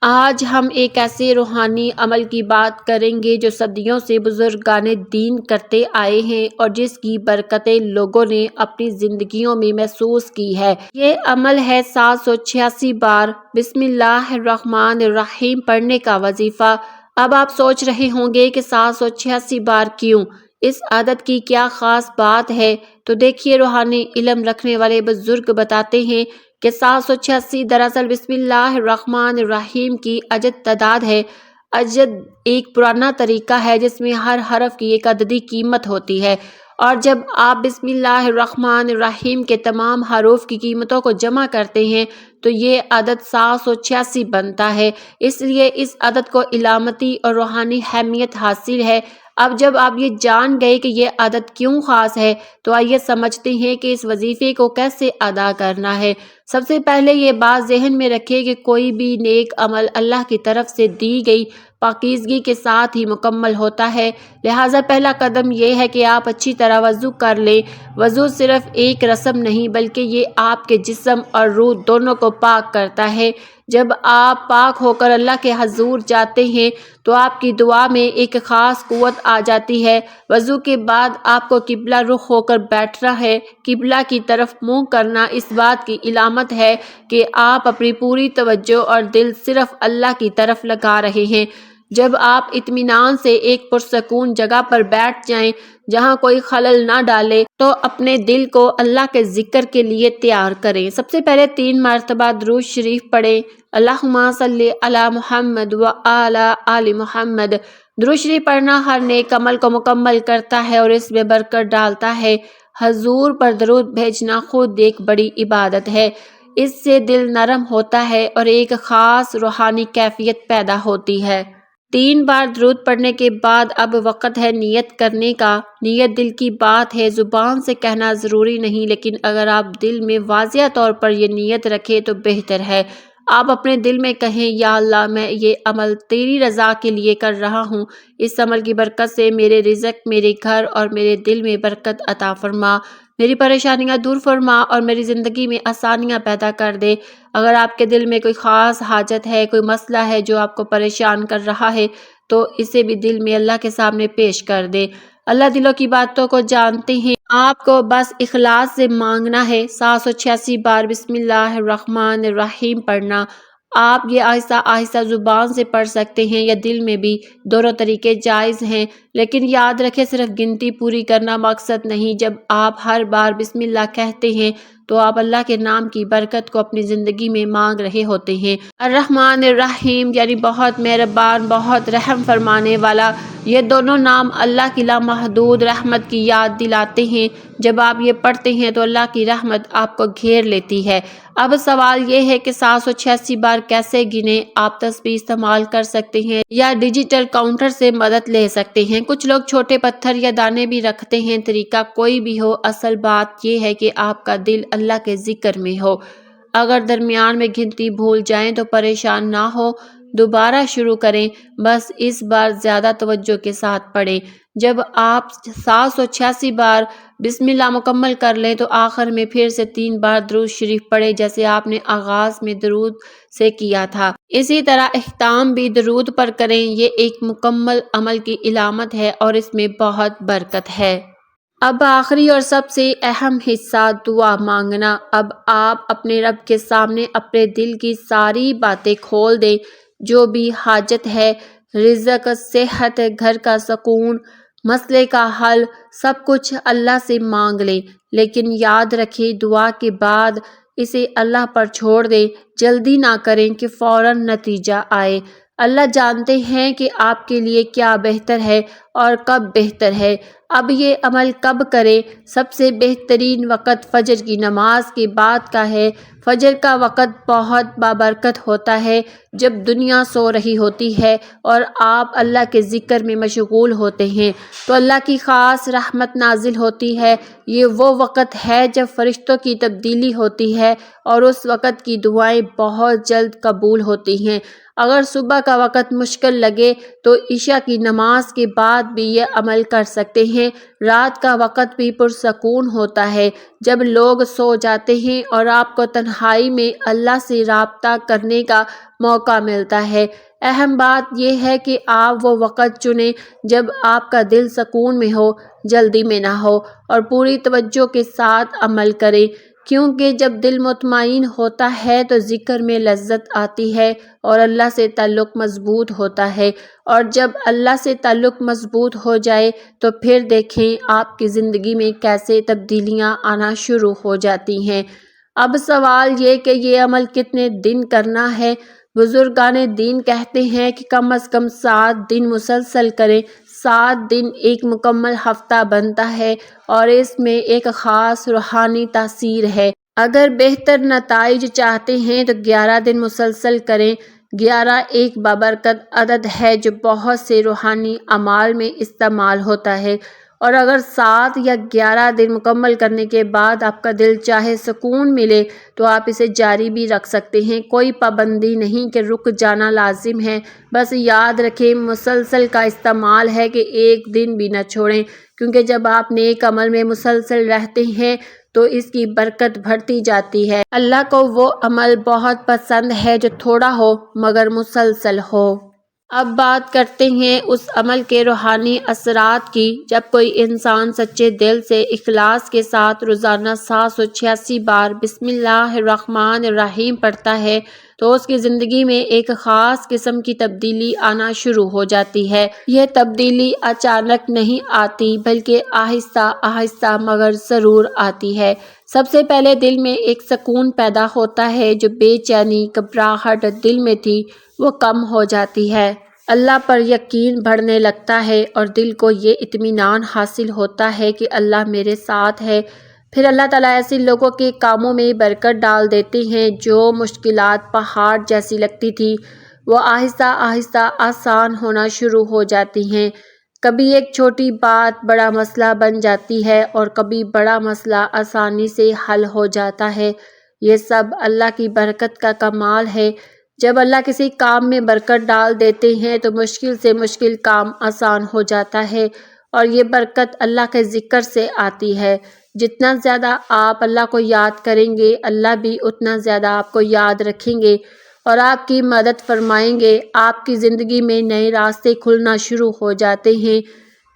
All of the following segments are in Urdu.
آج ہم ایک ایسے روحانی عمل کی بات کریں گے جو صدیوں سے بزرگان دین کرتے آئے ہیں اور جس کی برکتیں لوگوں نے اپنی زندگیوں میں محسوس کی ہے۔ یہ عمل ہے 786 بار بسم اللہ الرحمن الرحیم پڑھنے کا وظیفہ۔ اب آپ سوچ رہے ہوں گے کہ 786 بار کیوں؟ اس عادت کی کیا خاص بات ہے؟ تو دیکھیے، روحانی علم رکھنے والے بزرگ بتاتے ہیں کہ 786 دراصل بسم اللہ الرحمن الرحیم کی عدد تعداد ہے۔ عدد ایک پرانا طریقہ ہے جس میں ہر حرف کی ایک عددی قیمت ہوتی ہے، اور جب آپ بسم اللہ الرحمن الرحیم کے تمام حروف کی قیمتوں کو جمع کرتے ہیں تو یہ عدد 786 بنتا ہے۔ اس لیے اس عدد کو علامتی اور روحانی اہمیت حاصل ہے۔ اب جب آپ یہ جان گئے کہ یہ عدد کیوں خاص ہے تو آئیے سمجھتے ہیں کہ اس وظیفے کو کیسے ادا کرنا ہے۔ سب سے پہلے یہ بات ذہن میں رکھیں کہ کوئی بھی نیک عمل اللہ کی طرف سے دی گئی پاکیزگی کے ساتھ ہی مکمل ہوتا ہے، لہٰذا پہلا قدم یہ ہے کہ آپ اچھی طرح وضو کر لیں۔ وضو صرف ایک رسم نہیں بلکہ یہ آپ کے جسم اور روح دونوں کو پاک کرتا ہے۔ جب آپ پاک ہو کر اللہ کے حضور جاتے ہیں تو آپ کی دعا میں ایک خاص قوت آ جاتی ہے۔ وضو کے بعد آپ کو قبلہ رخ ہو کر بیٹھنا ہے۔ قبلہ کی طرف منہ کرنا اس بات کی علامت ہے کہ آپ اپنی پوری توجہ اور دل صرف اللہ کی طرف لگا رہے ہیں۔ جب آپ اطمینان سے ایک پرسکون جگہ پر بیٹھ جائیں جہاں کوئی خلل نہ ڈالے تو اپنے دل کو اللہ کے ذکر کے لیے تیار کریں۔ سب سے پہلے 3 مرتبہ درود شریف پڑھیں۔ اللہم صلی علی محمد وعلی آل محمد۔ درود شریف پڑھنا ہر نیک عمل کو مکمل کرتا ہے اور اس میں برکت ڈالتا ہے۔ حضور پر درود بھیجنا خود ایک بڑی عبادت ہے۔ اس سے دل نرم ہوتا ہے اور ایک خاص روحانی کیفیت پیدا ہوتی ہے۔ 3 بار درود پڑھنے کے بعد اب وقت ہے نیت کرنے کا۔ نیت دل کی بات ہے، زبان سے کہنا ضروری نہیں، لیکن اگر آپ دل میں واضح طور پر یہ نیت رکھیں تو بہتر ہے۔ آپ اپنے دل میں کہیں، یا اللہ، میں یہ عمل تیری رضا کے لیے کر رہا ہوں۔ اس عمل کی برکت سے میرے رزق، میرے گھر اور میرے دل میں برکت عطا فرما، میری پریشانیاں دور فرما اور میری زندگی میں آسانیاں پیدا کر دے۔ اگر آپ کے دل میں کوئی خاص حاجت ہے، کوئی مسئلہ ہے جو آپ کو پریشان کر رہا ہے تو اسے بھی دل میں اللہ کے سامنے پیش کر دے۔ اللہ دلوں کی باتوں کو جانتے ہیں، آپ کو بس اخلاص سے مانگنا ہے۔ 786 بار بسم اللہ الرحمن الرحیم پڑھنا۔ آپ یہ آہستہ آہستہ زبان سے پڑھ سکتے ہیں یا دل میں بھی، دونوں طریقے جائز ہیں، لیکن یاد رکھیں صرف گنتی پوری کرنا مقصد نہیں۔ جب آپ ہر بار بسم اللہ کہتے ہیں تو آپ اللہ کے نام کی برکت کو اپنی زندگی میں مانگ رہے ہوتے ہیں۔ الرحمن الرحیم یعنی بہت مہربان، بہت رحم فرمانے والا، یہ دونوں نام اللہ کی لامحدود رحمت کی یاد دلاتے ہیں۔ جب آپ یہ پڑھتے ہیں تو اللہ کی رحمت آپ کو گھیر لیتی ہے۔ اب سوال یہ ہے کہ 786 بار کیسے گنیں؟ آپ تسبیح استعمال کر سکتے ہیں یا ڈیجیٹل کاؤنٹر سے مدد لے سکتے ہیں۔ کچھ لوگ چھوٹے پتھر یا دانے بھی رکھتے ہیں۔ طریقہ کوئی بھی ہو، اصل بات یہ ہے کہ آپ کا دل اللہ کے ذکر میں ہو۔ اگر درمیان میں گنتی بھول جائیں تو پریشان نہ ہو، دوبارہ شروع کریں، بس اس بار زیادہ توجہ کے ساتھ پڑھیں۔ جب آپ 786 بار بسم اللہ مکمل کر لیں تو آخر میں پھر سے 3 بار درود شریف پڑھیں جیسے آپ نے آغاز میں درود سے کیا تھا۔ اسی طرح اختتام بھی درود پر کریں۔ یہ ایک مکمل عمل کی علامت ہے اور اس میں بہت برکت ہے۔ اب آخری اور سب سے اہم حصہ، دعا مانگنا۔ اب آپ اپنے رب کے سامنے اپنے دل کی ساری باتیں کھول دیں، جو بھی حاجت ہے، رزق، صحت، گھر کا سکون، مسئلے کا حل، سب کچھ اللہ سے مانگ لیں، لیکن یاد رکھیں دعا کے بعد اسے اللہ پر چھوڑ دیں۔ جلدی نہ کریں کہ فوراً نتیجہ آئے۔ اللہ جانتے ہیں کہ آپ کے لیے کیا بہتر ہے اور کب بہتر ہے۔ اب یہ عمل کب کریں؟ سب سے بہترین وقت فجر کی نماز کے بعد کا ہے۔ فجر کا وقت بہت بابرکت ہوتا ہے جب دنیا سو رہی ہوتی ہے اور آپ اللہ کے ذکر میں مشغول ہوتے ہیں تو اللہ کی خاص رحمت نازل ہوتی ہے۔ یہ وہ وقت ہے جب فرشتوں کی تبدیلی ہوتی ہے اور اس وقت کی دعائیں بہت جلد قبول ہوتی ہیں۔ اگر صبح کا وقت مشکل لگے تو عشاء کی نماز کے بعد بھی یہ عمل کر سکتے ہیں۔ ہیں رات کا وقت بھی پرسکون ہوتا ہے جب لوگ سو جاتے ہیں اور آپ کو تنہائی میں اللہ سے رابطہ کرنے کا موقع ملتا ہے۔ اہم بات یہ ہے کہ آپ وہ وقت چنیں جب آپ کا دل سکون میں ہو، جلدی میں نہ ہو اور پوری توجہ کے ساتھ عمل کریں، کیونکہ جب دل مطمئن ہوتا ہے تو ذکر میں لذت آتی ہے اور اللہ سے تعلق مضبوط ہوتا ہے، اور جب اللہ سے تعلق مضبوط ہو جائے تو پھر دیکھیں آپ کی زندگی میں کیسے تبدیلیاں آنا شروع ہو جاتی ہیں۔ اب سوال یہ کہ یہ عمل کتنے دن کرنا ہے۔ بزرگان دین کہتے ہیں کہ کم از کم 7 دن مسلسل کریں۔ 7 دن ایک مکمل ہفتہ بنتا ہے اور اس میں ایک خاص روحانی تاثیر ہے۔ اگر بہتر نتائج چاہتے ہیں تو 11 دن مسلسل کریں۔ 11 ایک بابرکت عدد ہے جو بہت سے روحانی اعمال میں استعمال ہوتا ہے، اور اگر 7 یا 11 دن مکمل کرنے کے بعد آپ کا دل چاہے سکون ملے تو آپ اسے جاری بھی رکھ سکتے ہیں۔ کوئی پابندی نہیں کہ رک جانا لازم ہے، بس یاد رکھیں مسلسل کا استعمال ہے کہ ایک دن بھی نہ چھوڑیں، کیونکہ جب آپ نیک عمل میں مسلسل رہتے ہیں تو اس کی برکت بڑھتی جاتی ہے۔ اللہ کو وہ عمل بہت پسند ہے جو تھوڑا ہو مگر مسلسل ہو۔ اب بات کرتے ہیں اس عمل کے روحانی اثرات کی۔ جب کوئی انسان سچے دل سے اخلاص کے ساتھ روزانہ 786 بار بسم اللہ الرحمن الرحیم پڑھتا ہے تو اس کی زندگی میں ایک خاص قسم کی تبدیلی آنا شروع ہو جاتی ہے۔ یہ تبدیلی اچانک نہیں آتی بلکہ آہستہ آہستہ مگر ضرور آتی ہے۔ سب سے پہلے دل میں ایک سکون پیدا ہوتا ہے، جو بے چینی، گھبراہٹ دل میں تھی وہ کم ہو جاتی ہے۔ اللہ پر یقین بڑھنے لگتا ہے اور دل کو یہ اطمینان حاصل ہوتا ہے کہ اللہ میرے ساتھ ہے۔ پھر اللہ تعالیٰ ایسے لوگوں کے کاموں میں برکت ڈال دیتے ہیں جو مشکلات پہاڑ جیسی لگتی تھی، وہ آہستہ آہستہ آسان ہونا شروع ہو جاتی ہیں۔ کبھی ایک چھوٹی بات بڑا مسئلہ بن جاتی ہے اور کبھی بڑا مسئلہ آسانی سے حل ہو جاتا ہے۔ یہ سب اللہ کی برکت کا کمال ہے۔ جب اللہ کسی کام میں برکت ڈال دیتے ہیں تو مشکل سے مشکل کام آسان ہو جاتا ہے، اور یہ برکت اللہ کے ذکر سے آتی ہے۔ جتنا زیادہ آپ اللہ کو یاد کریں گے، اللہ بھی اتنا زیادہ آپ کو یاد رکھیں گے اور آپ کی مدد فرمائیں گے۔ آپ کی زندگی میں نئے راستے کھلنا شروع ہو جاتے ہیں۔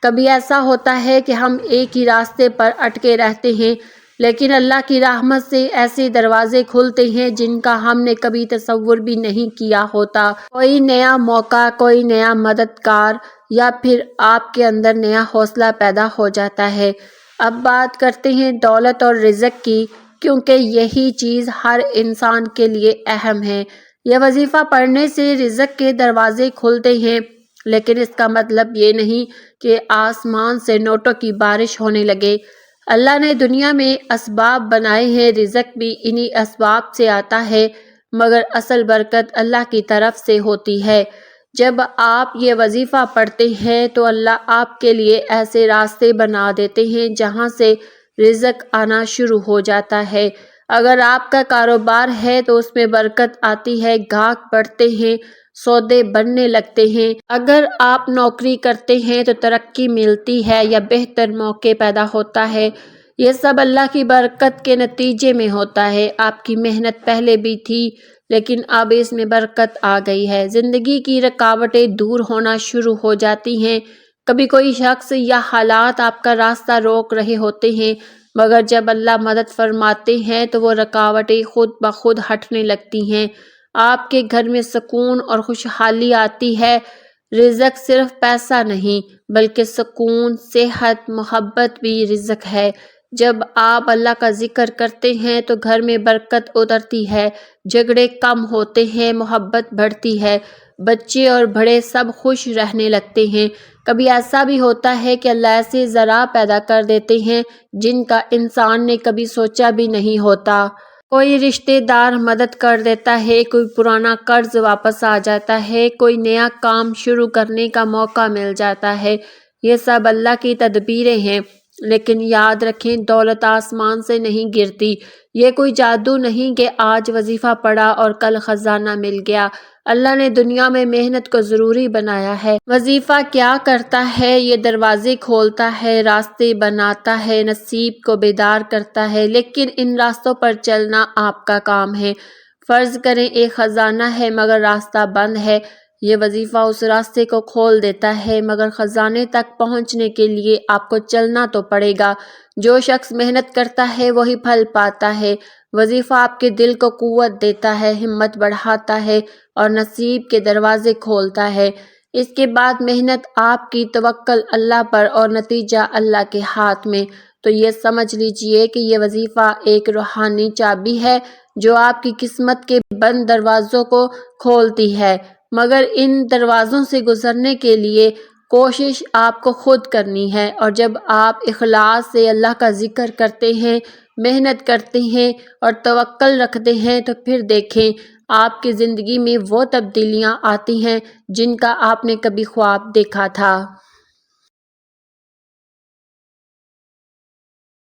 کبھی ایسا ہوتا ہے کہ ہم ایک ہی راستے پر اٹکے رہتے ہیں، لیکن اللہ کی رحمت سے ایسے دروازے کھلتے ہیں جن کا ہم نے کبھی تصور بھی نہیں کیا ہوتا۔ کوئی نیا موقع، کوئی نیا مددگار، یا پھر آپ کے اندر نیا حوصلہ پیدا ہو جاتا ہے۔ اب بات کرتے ہیں دولت اور رزق کی، کیونکہ یہی چیز ہر انسان کے لیے اہم ہے۔ یہ وظیفہ پڑھنے سے رزق کے دروازے کھلتے ہیں، لیکن اس کا مطلب یہ نہیں کہ آسمان سے نوٹوں کی بارش ہونے لگے۔ اللہ نے دنیا میں اسباب بنائے ہیں، رزق بھی انہی اسباب سے آتا ہے، مگر اصل برکت اللہ کی طرف سے ہوتی ہے۔ جب آپ یہ وظیفہ پڑھتے ہیں تو اللہ آپ کے لیے ایسے راستے بنا دیتے ہیں جہاں سے رزق آنا شروع ہو جاتا ہے۔ اگر آپ کا کاروبار ہے تو اس میں برکت آتی ہے، گاہک بڑھتے ہیں، سودے بننے لگتے ہیں۔ اگر آپ نوکری کرتے ہیں تو ترقی ملتی ہے یا بہتر موقع پیدا ہوتا ہے۔ یہ سب اللہ کی برکت کے نتیجے میں ہوتا ہے۔ آپ کی محنت پہلے بھی تھی، لیکن اب اس میں برکت آ گئی ہے۔ زندگی کی رکاوٹیں دور ہونا شروع ہو جاتی ہیں۔ کبھی کوئی شخص یا حالات آپ کا راستہ روک رہے ہوتے ہیں، مگر جب اللہ مدد فرماتے ہیں تو وہ رکاوٹیں خود بخود ہٹنے لگتی ہیں۔ آپ کے گھر میں سکون اور خوشحالی آتی ہے۔ رزق صرف پیسہ نہیں بلکہ سکون، صحت، محبت بھی رزق ہے۔ جب آپ اللہ کا ذکر کرتے ہیں تو گھر میں برکت اترتی ہے، جھگڑے کم ہوتے ہیں، محبت بڑھتی ہے، بچے اور بڑے سب خوش رہنے لگتے ہیں۔ کبھی ایسا بھی ہوتا ہے کہ اللہ ایسے ذرائع پیدا کر دیتے ہیں جن کا انسان نے کبھی سوچا بھی نہیں ہوتا۔ کوئی رشتہ دار مدد کر دیتا ہے، کوئی پرانا قرض واپس آ جاتا ہے، کوئی نیا کام شروع کرنے کا موقع مل جاتا ہے۔ یہ سب اللہ کی تدبیریں ہیں، لیکن یاد رکھیں دولت آسمان سے نہیں گرتی۔ یہ کوئی جادو نہیں کہ آج وظیفہ پڑھا اور کل خزانہ مل گیا۔ اللہ نے دنیا میں محنت کو ضروری بنایا ہے۔ وظیفہ کیا کرتا ہے؟ یہ دروازے کھولتا ہے، راستے بناتا ہے، نصیب کو بیدار کرتا ہے، لیکن ان راستوں پر چلنا آپ کا کام ہے۔ فرض کریں ایک خزانہ ہے مگر راستہ بند ہے، یہ وظیفہ اس راستے کو کھول دیتا ہے، مگر خزانے تک پہنچنے کے لیے آپ کو چلنا تو پڑے گا۔ جو شخص محنت کرتا ہے وہی پھل پاتا ہے۔ وظیفہ آپ کے دل کو قوت دیتا ہے، ہمت بڑھاتا ہے اور نصیب کے دروازے کھولتا ہے۔ اس کے بعد محنت آپ کی، توکل اللہ پر اور نتیجہ اللہ کے ہاتھ میں۔ تو یہ سمجھ لیجئے کہ یہ وظیفہ ایک روحانی چابی ہے جو آپ کی قسمت کے بند دروازوں کو کھولتی ہے، مگر ان دروازوں سے گزرنے کے لیے کوشش آپ کو خود کرنی ہے۔ اور جب آپ اخلاص سے اللہ کا ذکر کرتے ہیں، محنت کرتے ہیں اور توکل رکھتے ہیں تو پھر دیکھیں آپ کی زندگی میں وہ تبدیلیاں آتی ہیں جن کا آپ نے کبھی خواب دیکھا تھا۔